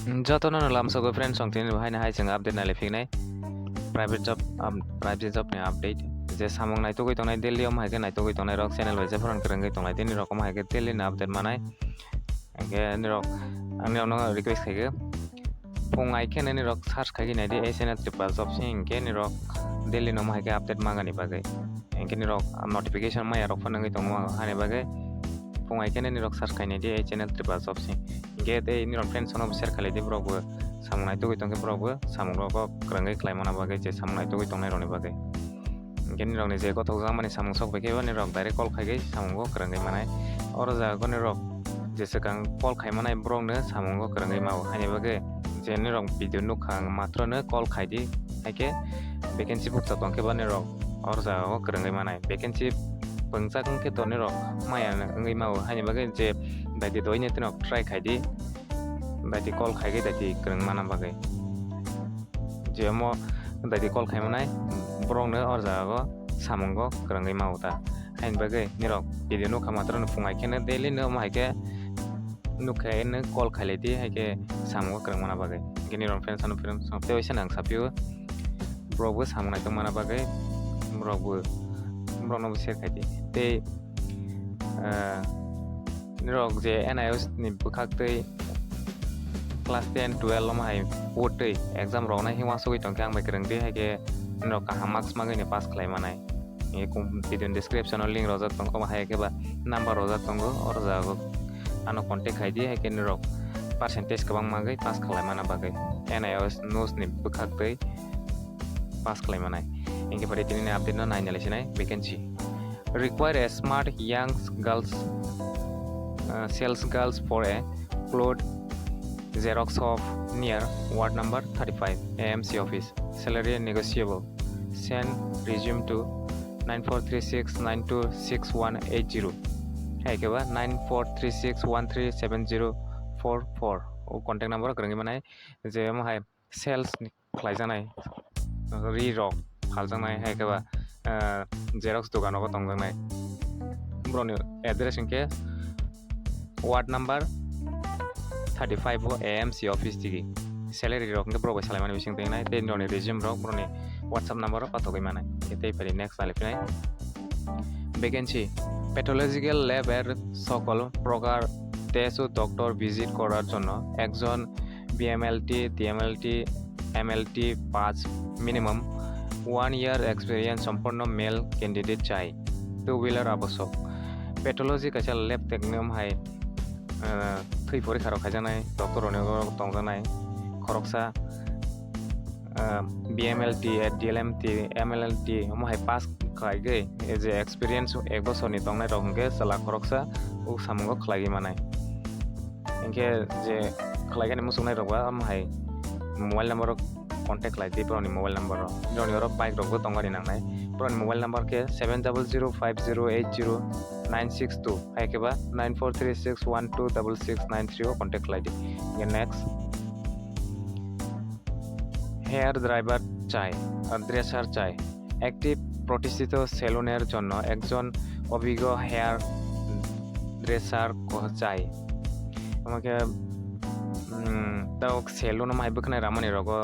joto no lamsokgui friends songtin haini hai jeng update nai lefiknai private job ni update je samung nai tugui tongnai daily om haike nai tugui tongnai rok channel bai je phron krwngdi tonglai tini rok om haike daily ni update manai haike nirok angni ono request khaike pungai khe ni rok search khaigi nai di ei channel Tripura job si hingke ni rok daily no haike update magani bagai hingke ni rok notification maya rok phonangui tongmo hani bagai pungai khe ni rok search khainai di ei channel Tripura job si hingke tei ni rok friends ono share khalai di brok bo samung nai tugui tongke brok bo samung rok krwngdi khlaimana bagai je samung nai tugui tongnai rokni bagai hingke ni rok ni je kothok jang mani samung sokphai khe ni rok direct call khaigai samung go krwngdi manai oro jaga ni rok je sekang call khaimanai brok no samung go krwngdi mau hani bagai je ni rok video nukha matro no call khaidi haike vacancy bukta tongke ba ni rok oro jaga go krwngdi manai vacancy pungchak ungkhe to ni rok maya ungui mau hani bagai je daiti doine tinok try khaidi daiti call khaigai daiti krwngmana bagai je mo daiti call khaimanai brok no oro jaga go samung go krwngdi mau ta hain bagai ni rok video nukha matro no pungai khe daily no haike nukha no call khailai di haike samung go krwngmana bagai ni rok friends ano film songte oisa nang sapio brok bo samung nai tongmana bagai brok no share khaidi tei nirok je NIOS ni bukhaktei class 10 12 lom hai potei exam rok nai hingwa sogui tongke angbai krwngdi haike nirok kaham marks magai ni pass khlai manai e video description o link rojak tongko haike ba number rojak tongo oro jago ano contact khaidi haike nirok percentage kwbang magai pass khlai mana bagai NIOS nos ni bukhaktei pass khlai manai hingke pari tini update no naina lesinai vacancy require a smart young girls sales girls for a cloth xerox shop near ward number 35 AMC office salary negotiable send resume to 9436926180 haike ba 9436137044 o contact number krwngdi manai je mo hai sales khlaijanai nirok phaljangnai haike ba xerox dogan o tongjangnai broni address hingke ward number 35 o AMC office tigi salary rok hingke brok bai salaimani bisingtwi nai tei broni resume rok broni WhatsApp number o patogui manai tei pari next alifinai vacancy pathological lab এর সকল প্রকার test ও doctor visit করার জন্য একজন BMLT DMLT MLT 5 minimum 1 year experience সম্পন্ন male candidate চাই two wheeler আবশ্যক pathology কাছে ল্যাব টেকনিয়াম হাই थै परीक्षा खाइजानाय डक्टर तंजानाय खरकसा BMLT DLMT MLLT महाय पास खाइगै एज ए एक्सपीरियंस एक बछरनि तंनाय रक हंके सला खरकसा उ सामुंगो खलागि मानाय इनके जे खलाइगानि मुसुंनाय रकबा महाय मोबाइल नंबर कॉन्टैक्ट लाइक दी पुरानी मोबाइल नंबर जोनी और बाइक रोग तंगारी नांगनाय पुरानी मोबाइल नंबर के 7005080962 है के बा 9436126693 को कॉन्टैक्ट लाइक दी ये नेक्स्ट हेयर ड्राइवर चाय ड्रेसार चाय एक्टिव प्रतिष्ठित सेलुনের জন্য একজন অভিজ্ঞ হেয়ার ড্রেসার को চাই আমাকে তাও সেলুন মাই বকনাय रामानि रगो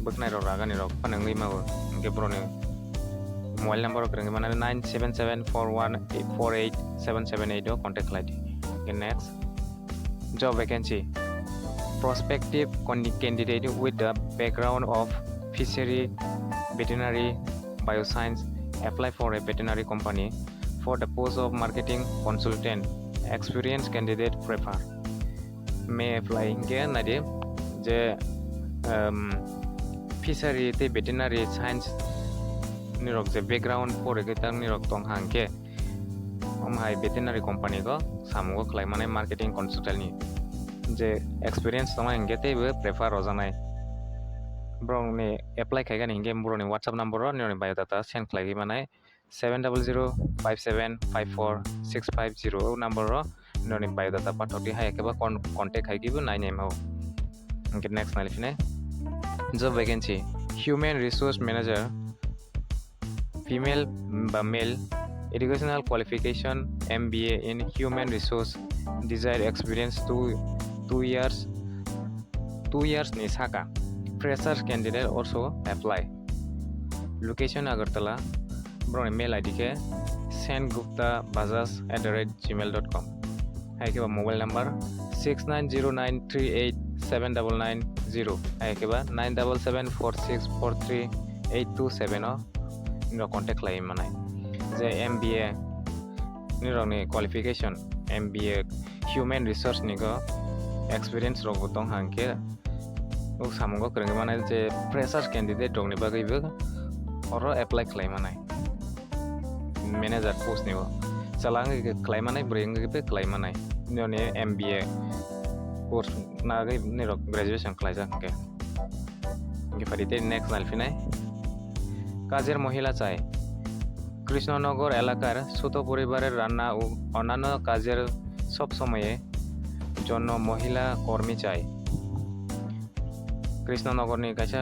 बकनाय रागानि रक फानंगै मावो इनके ब्रनि मोबाइल नंबर krwngdi माने 9774184778 contact like the next job vacancy prospective candidate with the background of fishery veterinary bioscience apply for a veterinary company for the post of marketing consultant experienced candidate prefer may apply के नादि जे fishery ते veterinary science निरक जे background फरायगै तां निरक दं हांके ओमहाय veterinary company को सामुगो खलाय माने marketing consultant नि जे experience दं हांके तेबो प्रेफार रजानाय ब्रंनि एप्लाइ खायगानि हिंगे ब्रनि WhatsApp नंबर निरनि बायोडाटा सेन्ड खलायगै माने 7005754650 नंबर निरनि बायोडाटा पाठकि हायकेबा कॉन्टैक्ट खायगिबो नायनाय माव ओके नेक्स्ट नायफिनाय job vacancy human resource manager female बा male educational qualification MBA in human resource desired experience 2 years 2 years ni saka freshers candidate also apply. Location Agartala. Broni mail ID ke senguptabajaj@gmail.com. Hai ke mobile number 6909387990. Hai ke 9774643827 niro contact lai manai. Je MBA Nirokni qualification MBA human resource ni go experience rok botong hangke uk samungo krwngdi manai je freshers candidate rok ni bagui bo oro apply khlai manai manager post ni bo chalang ge khlai manai bring ge khlai manai noni MBA course na ge nirok graduation khlaijak ke ge farite next nalfinai কাজের মহিলা চাই কৃষ্ণনগর এলাকার ছোট পরিবারের রান্না ও অন্যান্য কাজের সব সময়ে জন্য মহিলা কর্মী চাই কৃষ্ণনগরনি কাছে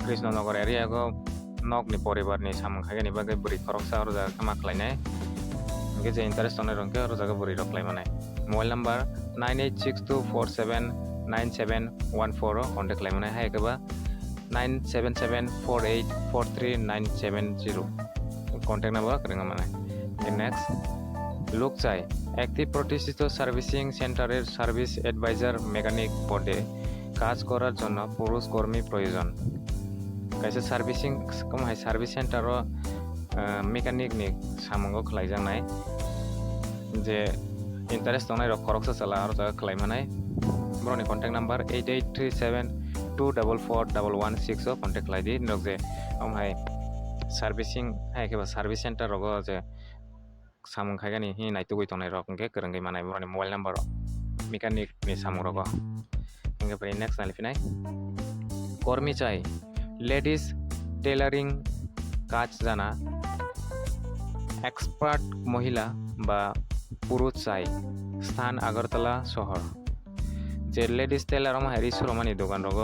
কৃষ্ণনগর এরিয়াগো নকনি পরিবারনি সামখাইনি বাগে বুড়ি খরকসা আর জায়গা মাখলাইনাই গে যে ইন্টারেস্ট অনেক রঙকে আর জায়গা বুড়ি রকলাই মানে মোবাইল নাম্বার 9862479714 কন্টাক্ট লাই মানে হাই কেবা 9774843970 কন্টাক্ট নাম্বার করেন মানে নেক্সট লোক চাই একটি প্রতিষ্ঠিত সার্ভিসিং সেন্টারের সার্ভিস অ্যাডভাইজার মেকানিক পদে কাজ করার জন্য পুরুষ কর্মী প্রয়োজন কাছে সার্ভিসিং কম হাই সার্ভিস সেন্টারও মেকানিক নি সামঙ্গ খলাইজানাই যে ইন্টারেস্ট অনাই রক খরকসা চালা আর জায়গা খলাই মানে ব্রনি কন্টাক্ট নাম্বার 8837244116 কন্টাক্ট লাইদি নক যে আমহাই সার্ভিসিং হাই কেবা সার্ভিস সেন্টার রগ যে samung khaigani hi naitugui tonai rok ke krwngdi manai boroni mobile number mechanic ni samung rok inge pari next nalifinai কর্মী চাই লেডিস টেলারিং কাজ জানা এক্সপার্ট মহিলা বা পুরুষ চাই স্থান আগরতলা শহর যে লেডিস টেলার হারি সুরমানি দোকান রগ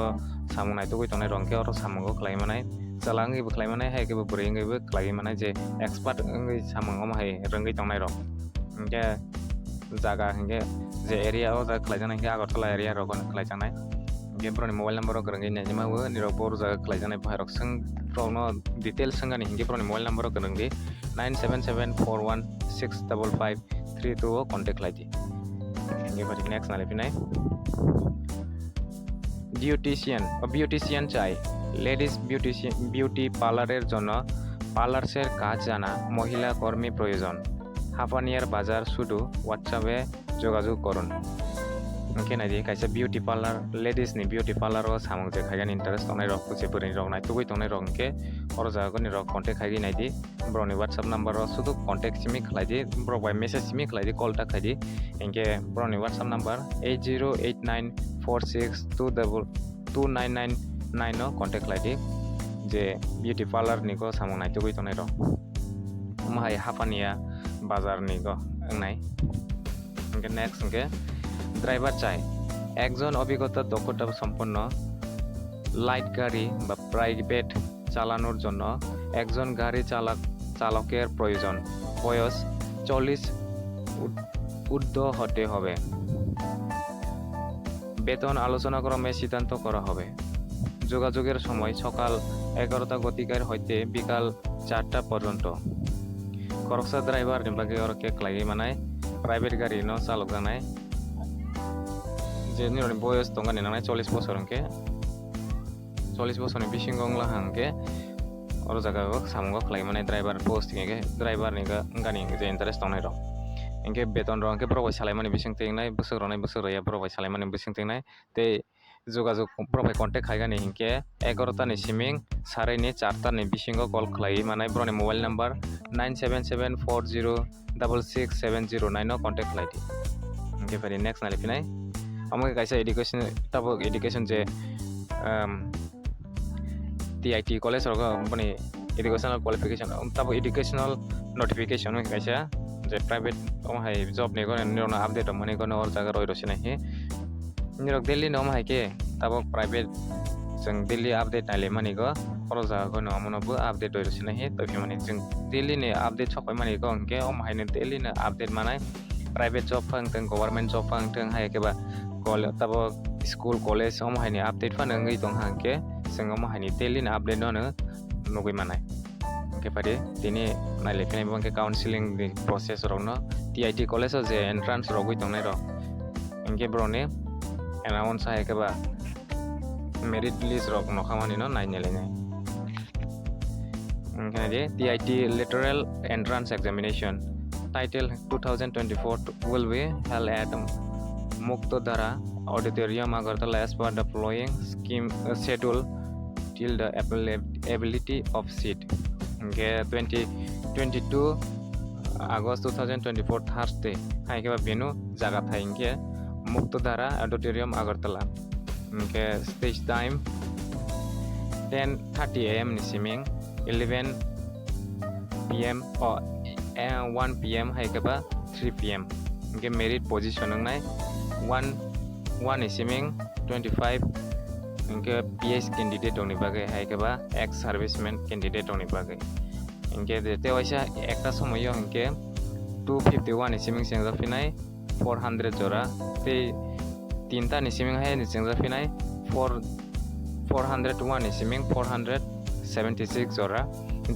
samung naitugui tonai rongke oro samung khlai manai chalangi bo khlai manai hai ke bo buri ngai bo khlai manai je expert ngai samung hai rongui tongnai rok inge jaga hinge je area o da khlai janai Agartala area rok khlai janai inge broni mobile number rok rongui najima bo nirok bor jaga khlai janai bhai rok sing prono details sangani hinge broni mobile number rok rongdi 9774165532 contact laidi inge bari next nalipinai beautician চাই ladies beauty পার্লারের জন্য পার্লার্সের কাজ জানা মহিলা কর্মী প্রয়োজন হাফানিয়ার বাজার শুধু হোয়াটসঅ্যাপে যোগাযোগ করুন কেনা দিয়ে কাছে বিউটি পার্লার লেডিস নি বিউটি পার্লার ও সামং যে খাইগান ইন্টারেস্ট অনাই রক কুচে বরি রক নাই তুই তনাই রংকে অর জাগনি রক কন্টাক্ট খাইগি নাই দি ব্রনি হোয়াটসঅ্যাপ নাম্বার শুধু কন্টাক্ট সিমি খাই দি ব্র বাই মেসেজ সিমি খাই দি কলটা খাই দি এনকে ব্রনি হোয়াটসঅ্যাপ নাম্বার 8089462999 কন্টাক্ট লাই দি যে বিউটি পার্লার নিগো সামং নাই তুই তনাই রক মাই হাফানিয়া বাজার নিগো নাই এনকে নেক্সট এনকে ড্রাইভার চাই একজন অভিজ্ঞতা দক্ষতা সম্পন্ন লাইট গাড়ি বা প্রাইভেট চালানোর জন্য একজন গাড়ি চালকের প্রয়োজন বয়স 40 ঊর্ধ্ব হতে হবে বেতন আলোচনা ক্রমে সিদ্ধান্ত করা হবে যোগাযোগের সময় সকাল 11টা গতিকার হইতে বিকাল 4টা পর্যন্ত খরকসা ড্রাইভার নিবাগে ওরকে ক্লাই মানায় প্রাইভেট গাড়ি ন চালক জানায় যে নিরনি বয়স তঙ্গানি নানাই 40 বছর অঙ্কে 40 বছরনি বিসিংগংলা হাঙ্কে অর জায়গাগো সামঙ্গ খলাই মানে ড্রাইভার পোস্টিং এগে ড্রাইভার নিগা গানি যে ইন্টারেস্ট তংনাই র এঙ্কে বেতন রংকে প্রবাই সালাই মানে বিসিংতেংনাই বছর রনাই বছর রয়া প্রবাই সালাই মানে বিসিংতেংনাই তে যোগাযোগ প্রবাই contact খাইগানি হিংকে 11টা ni siming sarai ni 4টা ni bisingo call khlai manai broni mobile number 9774066709 no contact khlai di inge pari next nalifinai আমাকে কাছে এডুকেশন তারপর এডুকেশন যে টিআইটি কলেজ রক মানে এডুকেশনাল কোয়ালিফিকেশন তারপর এডুকেশনাল নোটিফিকেশন আমাকে কাছে যে প্রাইভেট হাই জব নিগো নিরনা আপডেট মানে কোন অর জায়গা রই রসিনা হে নিরক দিল্লি নম হাইকে তারপর প্রাইভেট जों दिल्ली আপডেট নাইলে মানিগো অর জায়গা কোন আমনবো আপডেট রই রসিনা হে তবে মানে जों दिल्ली নে আপডেট সবাই মানিগো অংকে হাইনে दिल्ली নে আপডেট মানায় প্রাইভেট জব ফাংতেं गवर्नमेंट जब फांगतें हाय केबा कल तब school college om haini update fan ngai tong hangke sing om haini daily na update no nugui manai ke pare tini naile pinai bangke counseling di process rok no TIT college je entrance rogui tong nai rok engke brone announce hai ke ba merit list rok no khamani no nai nele nai engke TIT literal entrance examination title 2024 will be held at Muktodhara Auditorium Agartala as per the following schedule till the availability of seat. Okay, 22 August 2024 Thursday. Hai ke venue jaga thai ke Muktodhara Auditorium Agartala. Okay, stage time 10:30 AM nisiming 11 PM or 1 PM hai ke ba 3 PM. Okay, merit position ngai 1 isiming 25 engke PS candidate dongni bagai hai ke ba ex serviceman candidate dongni bagai engke te waisa ekta somoyo engke 251 isiming sengja finai 400 jora te tinta isiming hai ni sengja finai 401 isiming 476 jora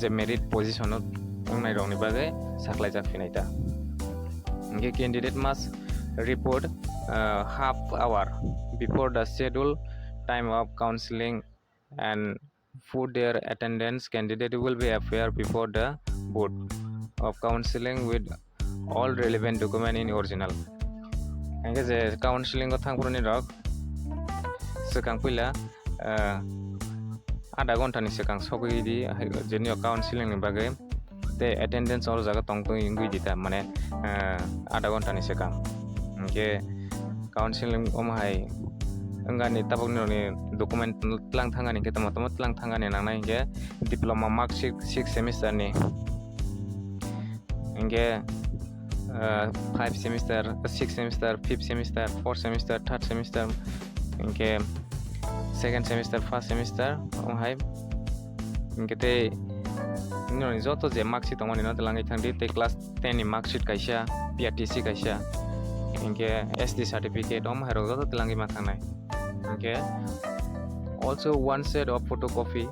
je merit position ngai dongni bagai khlaijak finai ta engke candidate must report half hour before the scheduled time of counseling and for their attendance candidate will be appear before the board of counseling with all relevant document in original engke je counseling ko thangproni rok sekang pila आधा घन्टानि सिगां सौफैदि जोंनि काउन्सिलिंनि बागै ते attendance और जागा तंगै दिता माने आधा घन्टानि सिगां ओके काउन्सिलिं ओमहाय अंगानि ताबकनि डकुमेन्ट तलां थांगानि के तमा तलां थांगानि नांनाय के डिप्लोमा मार्कशीट 6 सेमिस्टारनि इंगे 5 semester 6 semester 5 semester 4 semester 3rd semester इंगे 2nd सेमिस्टार 1st सेमिस्टार ओमहाय इंगे ते ननि जोतो जे मार्कशीट तंगानि न तलांगै थांदि ते क्लास 10 नि मार्कशीट कायसा PRTC कायसा इंगे SD certificate ओमहाय रो जोतो तलांगै मा थांनाय इंगे also one set of photocopy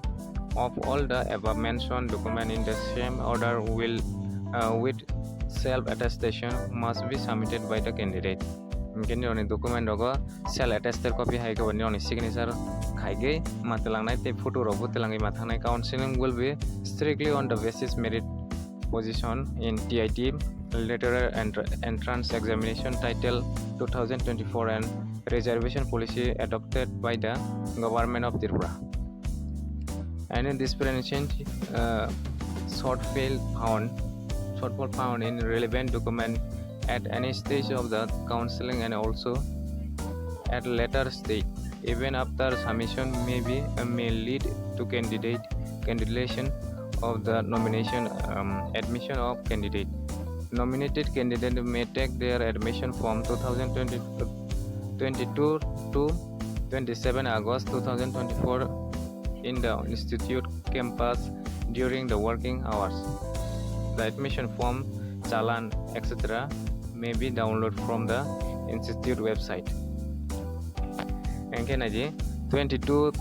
of all the above mentioned document in the same order will with self attestation must be submitted by the candidate इंगे ननि document रो self attested copy हाय के ननि signature खाइगे मातलांनाय ते photo robo तलांगै मा थांनाय counseling will be strictly on the basis merit position in TIT literal entrance examination title 2024 and reservation policy adopted by the government of Tripura and in this presentation shortfall found in relevant document at any stage of the counseling and also at later stage even after submission may lead to cancellation of the nomination admission of candidate. Nominated candidate may take their admission from 2022 to 27 August 2024 in the institute campus during the working hours. The admission form, challan, etc. may be downloaded from the institute website. Engke naji 22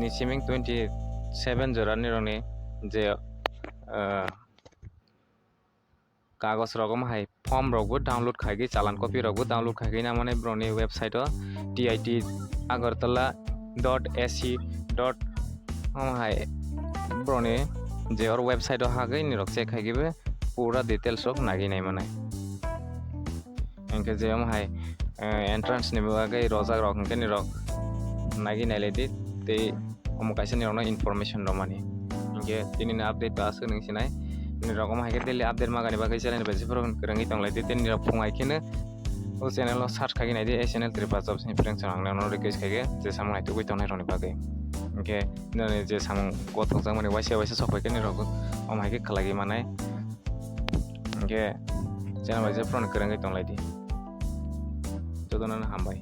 ni siming 27 jora nirokni je कागज रकम हाय form रगबो download खाइगे चालान copy रगबो download खाइगे ना माने ब्रनि website tit.agartala.ac. हाय ब्रनि जे और website हागे निरक check खाइगे पूरा details रक नागि नाय माने NK जे हाय entrance नि बागै रोजा रक के निरक नागि नायलेदि ते अमकाइसे निरक इनफॉरमेशन रमानि एंके तिनि अपडेट आसो नोंसिनाय Nirok mah kita lihat update magani bagai channel besi phro krwngdi tonglaidi te nirok phungai kene o channel search kagi nai di channel Tripura job ni prank channel nang request kage je samung ai tugui tongnai roni bagai okay nani je samung gotok jang mani waisa sokphai ke nirok omai ke khlagi manai okay channel besi phro krwngdi tonglaidi joto nan Hambai.